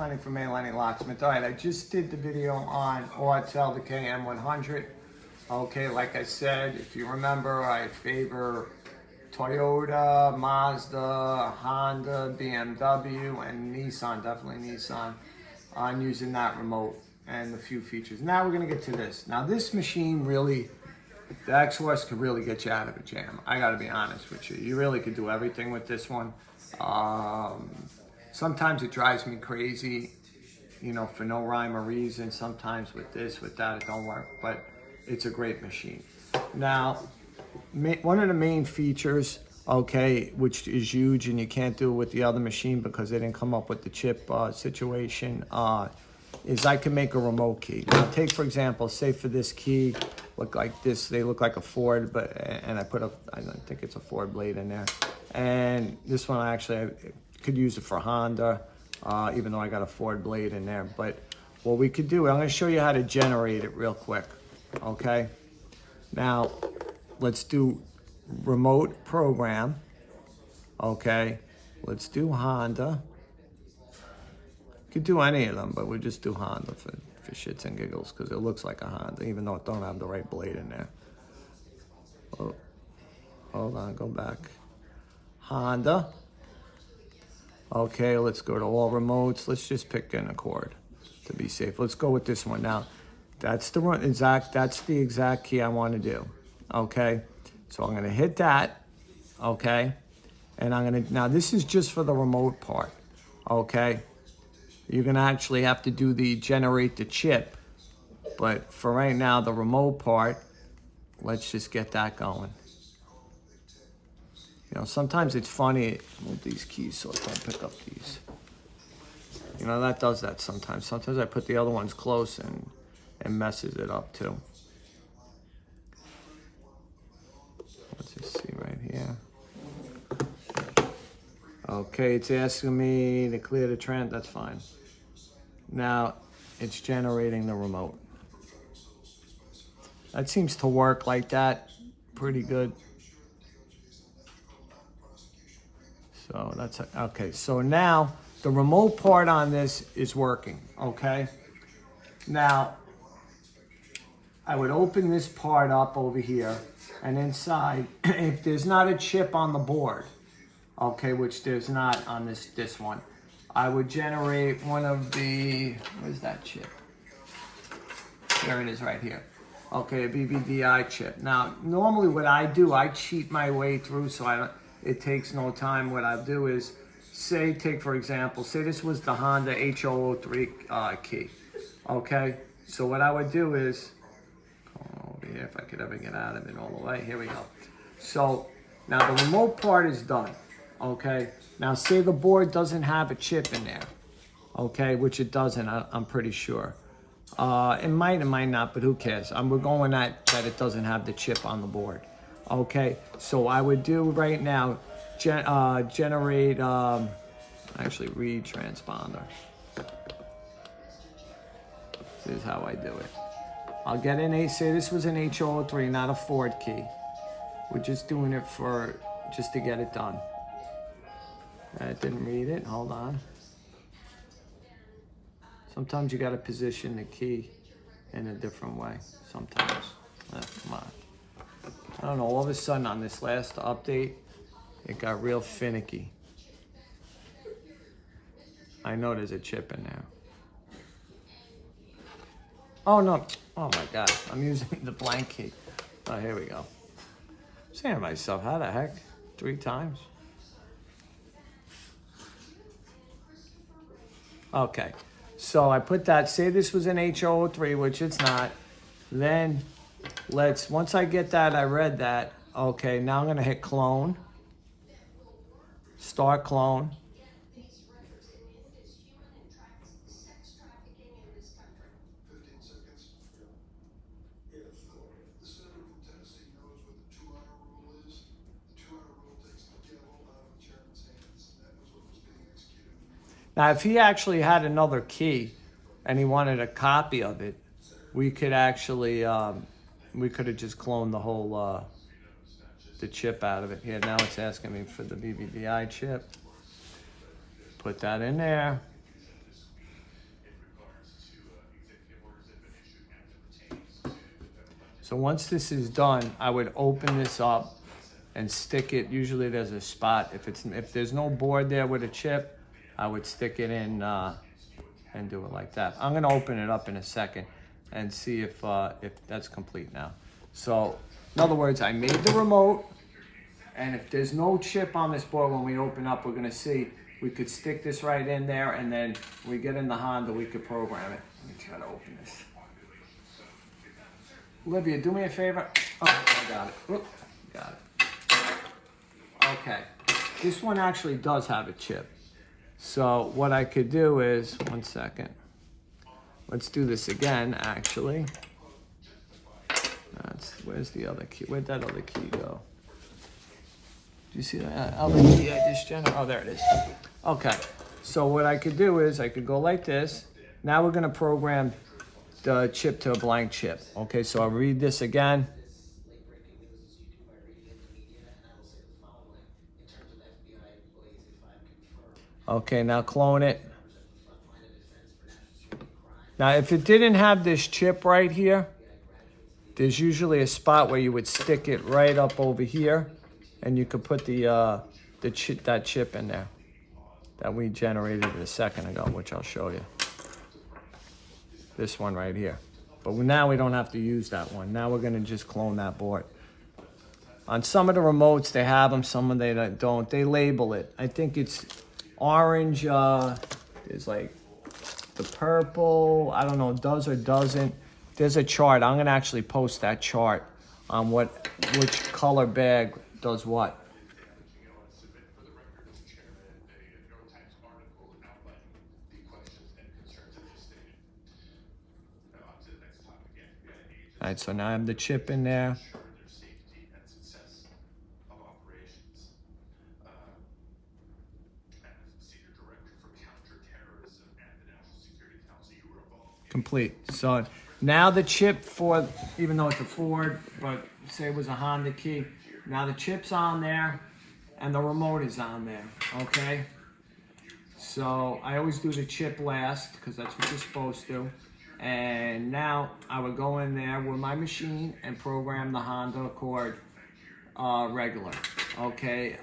Lenny from Lenny Locksmith. All right, I just did the video on ORTL, the KM100. Okay, like I said, if you remember, I favor Toyota, Mazda, Honda, BMW, and Nissan, definitely Nissan, on using that remote and a few features. Now we're gonna get to this. Now this machine really, the Xhorse could really get you out of a jam. I gotta be honest with you. You really could do everything with this one. Sometimes it drives me crazy, you know, for no rhyme or reason. Sometimes with this, with that, it don't work, but it's a great machine. Now, one of the main features, okay, which is huge, and you can't do it with the other machine because they didn't come up with the chip situation, is I can make a remote key. Now, take, for example, say for this key, look like this, they look like a Ford, but, and I don't think it's a Ford blade in there. And this one, I could use it for Honda, even though I got a Ford blade in there. But what we could do, I'm gonna show you how to generate it real quick, okay? Now, let's do remote program, okay? Let's do Honda. Could do any of them, but we'll just do Honda for shits and giggles because it looks like a Honda, even though it don't have the right blade in there. Oh, hold on, go back. Honda. Okay, let's go to all remotes. Let's just pick an Accord to be safe. Let's go with this one. Now, that's the exact key I want to do. Okay, so I'm gonna hit that. Okay, and now this is just for the remote part. Okay, you're gonna actually have to do the generate the chip, but for right now, the remote part, let's just get that going. You know, sometimes it's funny, move these keys so I can't pick up these. You know, that does that sometimes. Sometimes I put the other ones close and messes it up too. Let's just see right here. Okay, it's asking me to clear the trend, that's fine. Now, it's generating the remote. That seems to work like that pretty good. So that's, okay, so now the remote part on this is working, okay? Now, I would open this part up over here, and inside, if there's not a chip on the board, okay, which there's not on this one, I would generate one of the, where's that chip? There it is right here. Okay, a BBDI chip. Now, normally what I do, I cheat my way through so it takes no time. What I'll do is, take for example, say this was the Honda H003 key. Okay, so what I would do is, over here, if I could ever get out of it all the way, here we go. So, now the remote part is done, okay? Now say the board doesn't have a chip in there, okay, which it doesn't, I'm pretty sure. It might not, but who cares? We're going at that it doesn't have the chip on the board. Okay, so I would do right now, generate, actually read transponder. This is how I do it. I'll get an say this was an H003, not a Ford key. We're just doing it just to get it done. It didn't read it, hold on. Sometimes you gotta position the key in a different way, sometimes. Come on. I don't know, all of a sudden on this last update, it got real finicky. I know there's a chip in there. Oh no, oh my God, I'm using the blank key. Oh, here we go. I'm saying to myself, how the heck? 3 times? Okay, so I put that, say this was an H003, which it's not. Then once I get that, I read that. Okay, now I'm gonna hit clone. Start clone. Now, if he actually had another key and he wanted a copy of it, we could actually, we could have just cloned the whole, the chip out of it. Here, now it's asking me for the BBDI chip. Put that in there. So once this is done, I would open this up and stick it. Usually there's a spot. If there's no board there with a chip, I would stick it in and do it like that. I'm gonna open it up in a second and see if that's complete now. So in other words, I made the remote, and if there's no chip on this board when we open up, we're gonna see, we could stick this right in there, and then when we get in the Honda, we could program it. Let me try to open this. Olivia, do me a favor. Oh, I got it. Whoop, got it. Okay, this one actually does have a chip. So what I could do is, one second. Let's do this again, actually. Where's the other key? Where'd that other key go? Do you see that other key I just generated? Oh, there it is. Okay, so what I could do is I could go like this. Now we're gonna program the chip to a blank chip. Okay, so I'll read this again. Okay, now clone it. Now, if it didn't have this chip right here, there's usually a spot where you would stick it right up over here, and you could put that chip in there that we generated a second ago, which I'll show you. This one right here. But now we don't have to use that one. Now we're gonna just clone that board. On some of the remotes, they have them, some of them don't. They label it. I think it's orange, there's like the purple, I don't know, does or doesn't. There's a chart. I'm gonna actually post that chart on which color bag does what. All right, so now I have the chip in there. Complete. So now the chip for, even though it's a Ford, but say it was a Honda key, now the chip's on there and the remote is on there, okay? So I always do the chip last because that's what you're supposed to. And now I would go in there with my machine and program the Honda Accord regular, okay?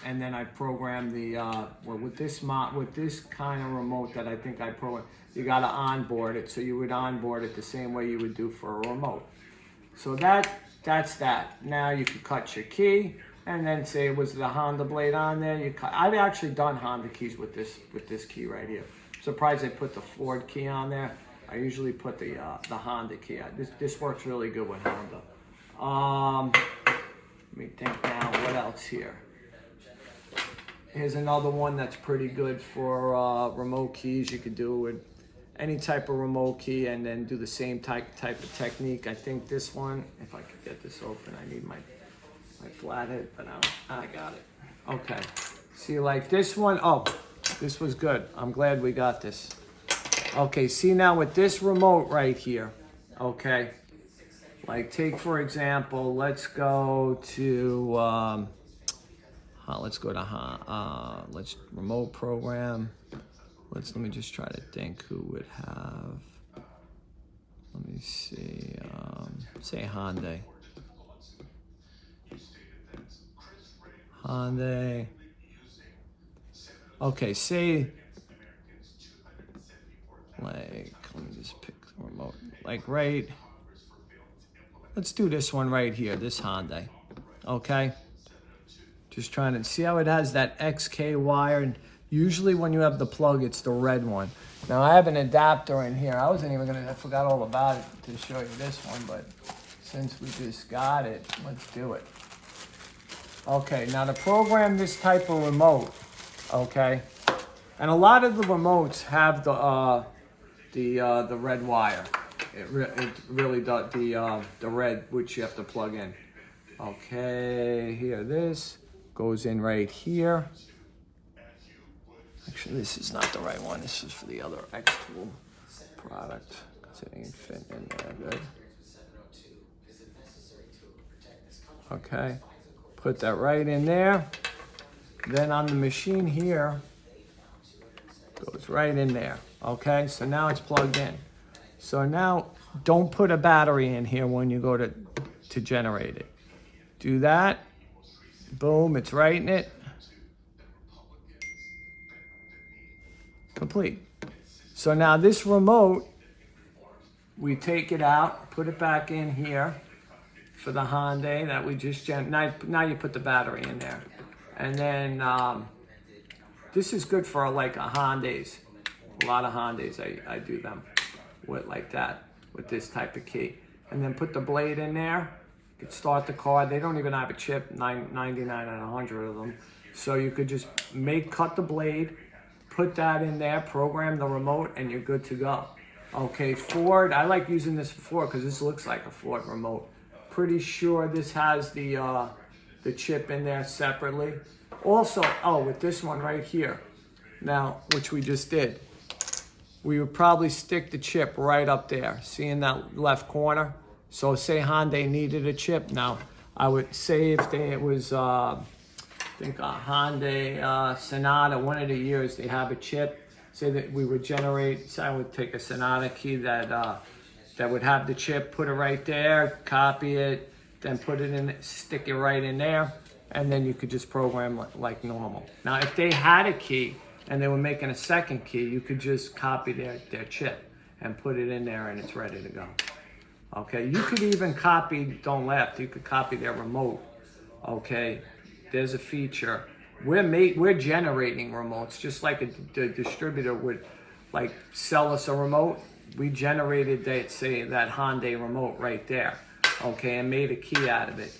And then I program the, well, with this kind of remote that I think I programmed, you gotta onboard it. So you would onboard it the same way you would do for a remote. So that's that. Now you can cut your key, and then say it was the Honda blade on there. You cut. I've actually done Honda keys with this key right here. Surprised they put the Ford key on there. I usually put the Honda key. This works really good with Honda. Let me think now. What else here? Here's another one that's pretty good for remote keys. You could do it with any type of remote key and then do the same type of technique. I think this one, if I could get this open, I need my flathead, but I got it. Okay. See, like this one, oh, this was good. I'm glad we got this. Okay, see now with this remote right here, okay, like take for example, let's go to, let's remote program. Let me just try to think who would have, let me see, say Hyundai. Okay, say, like, let me just pick the remote, like right, let's do this one right here, this Hyundai, okay? Just trying to see how it has that XK wire, and usually when you have the plug, it's the red one. Now I have an adapter in here. I forgot all about it to show you this one, but since we just got it, let's do it. Okay, now to program this type of remote, okay, and a lot of the remotes have the red wire. It really does, the red, which you have to plug in. Okay, here, this goes in right here. Actually, this is not the right one. This is for the other X-Tool product because it ain't fitting in there good. Okay, put that right in there. Then on the machine here, goes right in there. Okay, so now it's plugged in. So now don't put a battery in here when you go to generate it. Do that. Boom, it's writing it. Complete. So now this remote, we take it out, put it back in here for the Hyundai that we just now you put the battery in there. And then this is good for like a Hyundais. A lot of Hyundais, I do them with like that, with this type of key. And then put the blade in there. You could start the car. They don't even have a chip, 99 and 100 of them. So you could just cut the blade, put that in there, program the remote, and you're good to go. Okay, Ford, I like using this for Ford because this looks like a Ford remote. Pretty sure this has the chip in there separately. Also, with this one right here, now, which we just did, we would probably stick the chip right up there. See in that left corner? So say Hyundai needed a chip. Now, I would say if it was, I think a Hyundai Sonata, one of the years they have a chip. Say that we would generate, so I would take a Sonata key that would have the chip, put it right there, copy it, then put it in, stick it right in there, and then you could just program like normal. Now, if they had a key and they were making a second key, you could just copy their chip and put it in there and it's ready to go. Okay, you could even copy, don't laugh, you could copy their remote. Okay, there's a feature. We're generating remotes, just like the distributor would like sell us a remote. We generated that Hyundai remote right there, okay, and made a key out of it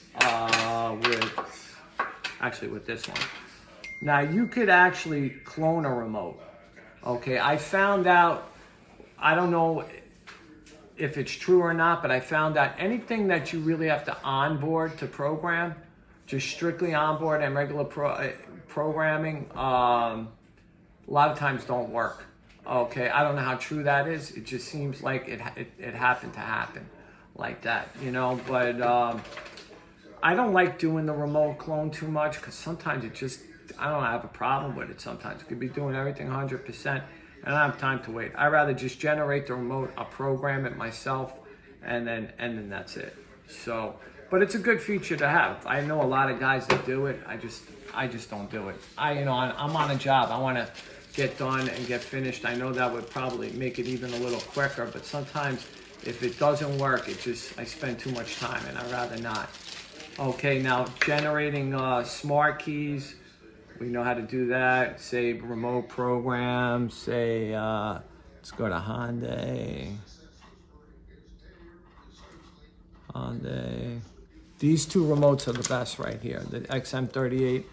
with this one. Now you could actually clone a remote. Okay, I found out, I don't know if it's true or not, but I found out anything that you really have to onboard to program, just strictly onboard and regular programming, a lot of times don't work. Okay, I don't know how true that is. It just seems like it happened to happen like that, you know. But I don't like doing the remote clone too much because sometimes I don't have a problem with it sometimes. It could be doing everything 100% and I don't have time to wait. I'd rather just generate the remote, I'll program it myself, and then that's it. So, but it's a good feature to have. I know a lot of guys that do it. I just don't do it. I'm on a job. I want to get done and get finished. I know that would probably make it even a little quicker, but sometimes if it doesn't work, I spend too much time and I'd rather not. Okay, now generating smart keys. We know how to do that. Say remote program, say, let's go to Hyundai. These two remotes are the best right here. The XM38,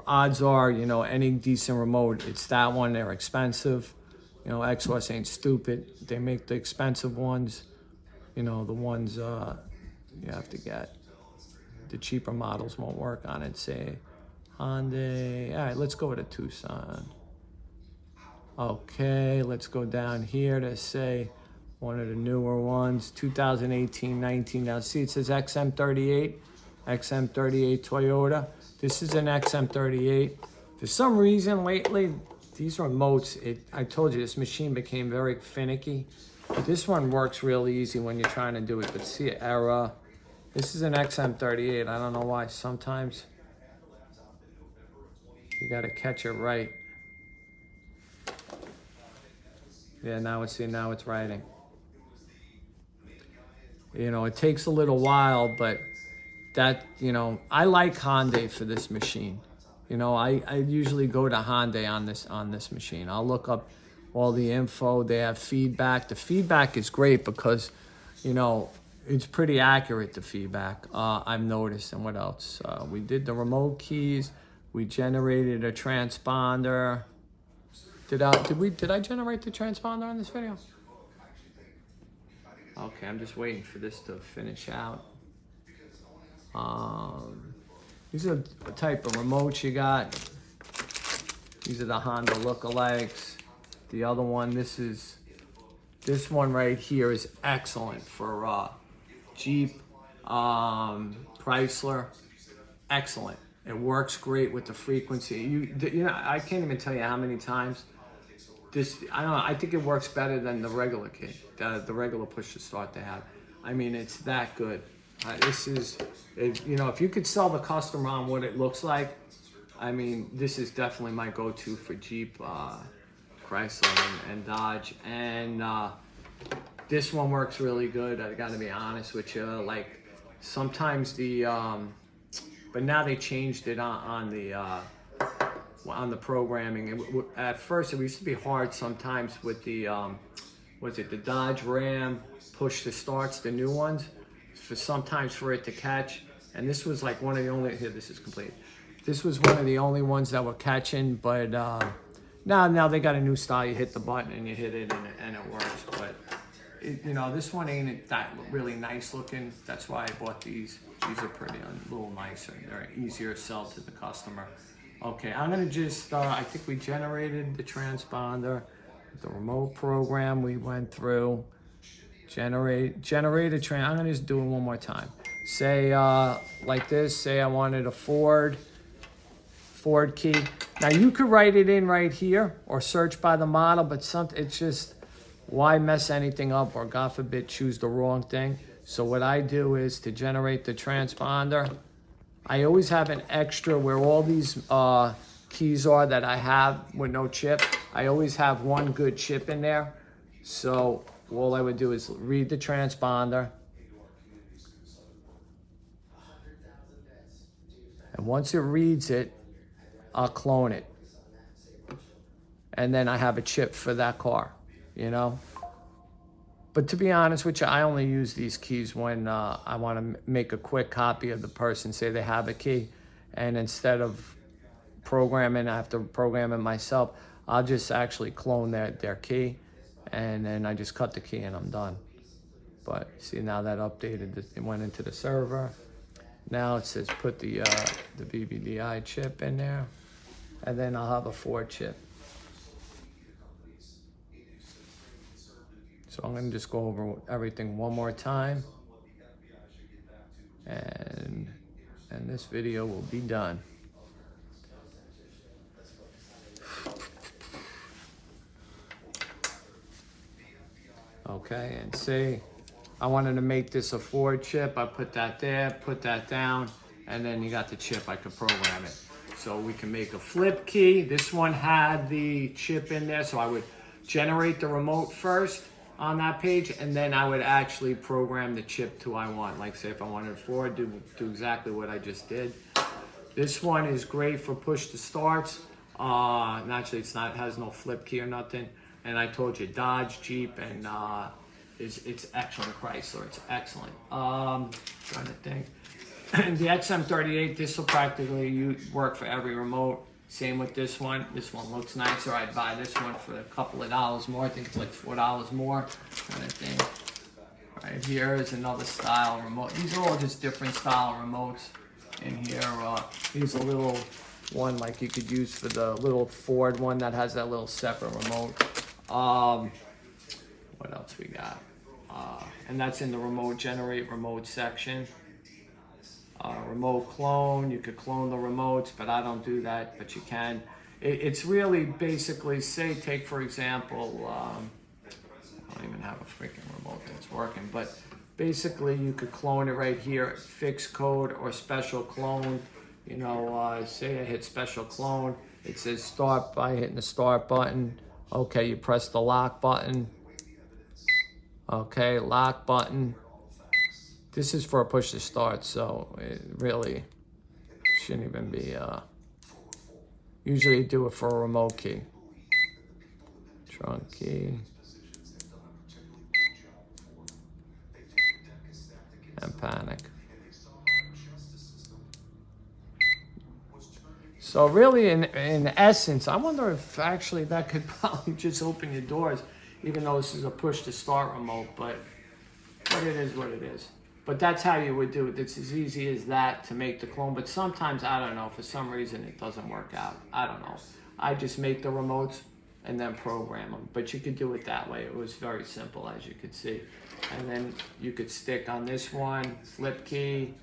odds are, any decent remote, it's that one. They're expensive. Xhorse ain't stupid. They make the expensive ones, the ones you have to get. The cheaper models won't work on it. Say Hyundai. All right, let's go with a Tucson. Okay, let's go down here to say one of the newer ones, 2018-19. Now see, it says XM38 Toyota. This is an XM38. For some reason lately, these remotes, I told you, this machine became very finicky. But this one works real easy when you're trying to do it. But see, error. This is an XM38. I don't know why. Sometimes you got to catch it right. Yeah, now it's writing. It takes a little while, but that, I like Hyundai for this machine. I usually go to Hyundai on this machine. I'll look up all the info. They have feedback. The feedback is great because, it's pretty accurate, the feedback. I've noticed. And what else? We did the remote keys. We generated a transponder. Did I generate the transponder on this video? Okay, I'm just waiting for this to finish out. These are the type of remotes you got. These are the Honda lookalikes. The other one, this one right here is excellent for Jeep, Chrysler. Excellent. It works great with the frequency. I can't even tell you how many times this, I don't know, I think it works better than the regular key, the regular push to start they have. I mean, it's that good. This is, you know, if you could sell the customer on what it looks like, I mean, this is definitely my go-to for Jeep, Chrysler, and Dodge. And this one works really good. I got to be honest with you. Like sometimes but now they changed it on the programming. At first, it used to be hard sometimes with the the Dodge Ram push to starts, the new ones, sometimes for it to catch. And this was like one of the only, here, this is complete. This was one of the only ones that were catching, but now they got a new style. You hit the button and you hit it and it works. But you know, this one ain't that really nice looking. That's why I bought these. These are pretty, a little nicer. They're easier to sell to the customer. Okay, I'm gonna just, I think we generated the transponder, the remote program we went through. I'm gonna just do it one more time. Say, like this, say I wanted a Ford key. Now you could write it in right here or search by the model, but it's just, why mess anything up or God forbid choose the wrong thing? So what I do is to generate the transponder, I always have an extra where all these keys are that I have with no chip. I always have one good chip in there. So all I would do is read the transponder. And once it reads it, I'll clone it. And then I have a chip for that car, you know? But to be honest with you, I only use these keys when I want to make a quick copy of the person, say they have a key, and instead of programming, I have to program it myself, I'll just actually clone their key, and then I just cut the key and I'm done. But see, now that updated, it went into the server. Now it says put the BBDI chip in there, and then I'll have a Ford chip. So I'm going to just go over everything one more time, and this video will be done. Okay, and say I wanted to make this a Ford chip. I put that there, put that down, and then you got the chip. I could program it. So we can make a flip key. This one had the chip in there, so I would generate the remote first on that page, and then I would actually program the chip to I want. Like say if I wanted Ford, do exactly what I just did. This one is great for push to starts. Naturally, it has no flip key or nothing. And I told you Dodge, Jeep, and it's excellent. Chrysler, it's excellent. Trying to think. The XM38, this will practically work for every remote. Same with this one. This one looks nicer. I'd buy this one for a couple of dollars more. I think it's like $4 more. Trying to think. Right here is another style remote. These are all just different style remotes in here. Here's a little one like you could use for the little Ford one that has that little separate remote. What else we got? And that's in the remote generate remote section. Remote clone, you could clone the remotes, but I don't do that, but you can. It's really basically, take for example, I don't even have a freaking remote that's working, but basically you could clone it right here, fix code or special clone. You know, say I hit special clone, it says start by hitting the start button. Okay, you press the lock button. Okay, lock button. This is for a push to start, so it really shouldn't even be, usually do it for a remote key. Trunk key. And panic. So really, in essence, I wonder if actually that could probably just open your doors, even though this is a push to start remote, but it is what it is. But that's how you would do it. It's as easy as that to make the clone. But sometimes, I don't know, for some reason it doesn't work out. I don't know. I just make the remotes and then program them. But you could do it that way. It was very simple, as you could see. And then you could stick on this one, flip key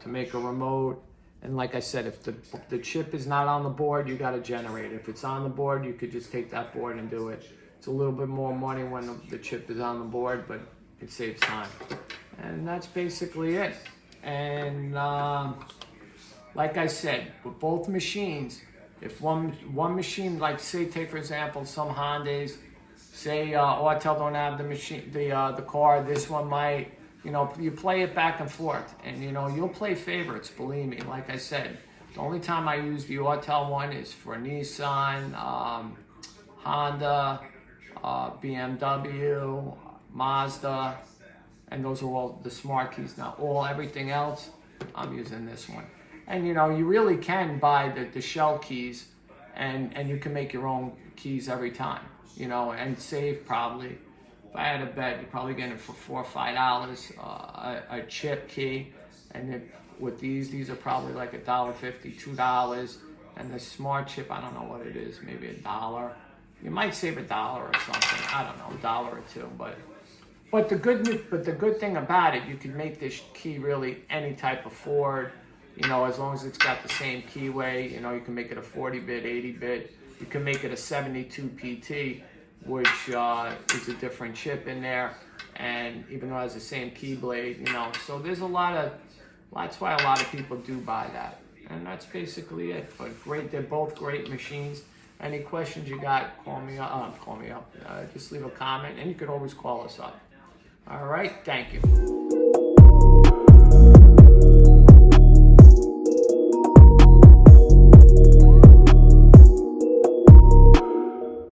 to make a remote. And like I said, if the chip is not on the board, you got to generate it. If it's on the board, you could just take that board and do it. It's a little bit more money when the chip is on the board, but it saves time. And that's basically it. And like I said, with both machines, if one machine, like say, take for example, some Hondas, say Autel don't have the machine, the car, this one might, you know, you play it back and forth, and you know, you'll play favorites, believe me. Like I said, the only time I use the Autel one is for Nissan, Honda, BMW, Mazda, and those are all the smart keys. Now, everything else, I'm using this one. And you know, you really can buy the shell keys, and you can make your own keys every time, you know, and save probably. If I had a bet, you're probably getting it for $4 or $5 a chip key, and with these are probably like $1.50, $2, and the smart chip, I don't know what it is, maybe $1. You might save $1 or something, I don't know, $1 or $2, but the good thing about it, you can make this key really any type of Ford, you know, as long as it's got the same keyway. You know, you can make it a 40-bit, 80-bit. You can make it a 72 PT, which is a different chip in there, and even though it has the same key blade, you know, so there's that's why a lot of people do buy that, and that's basically it. But great, they're both great machines. Any questions you got, call me up, just leave a comment, and you can always call us up. All right, thank you.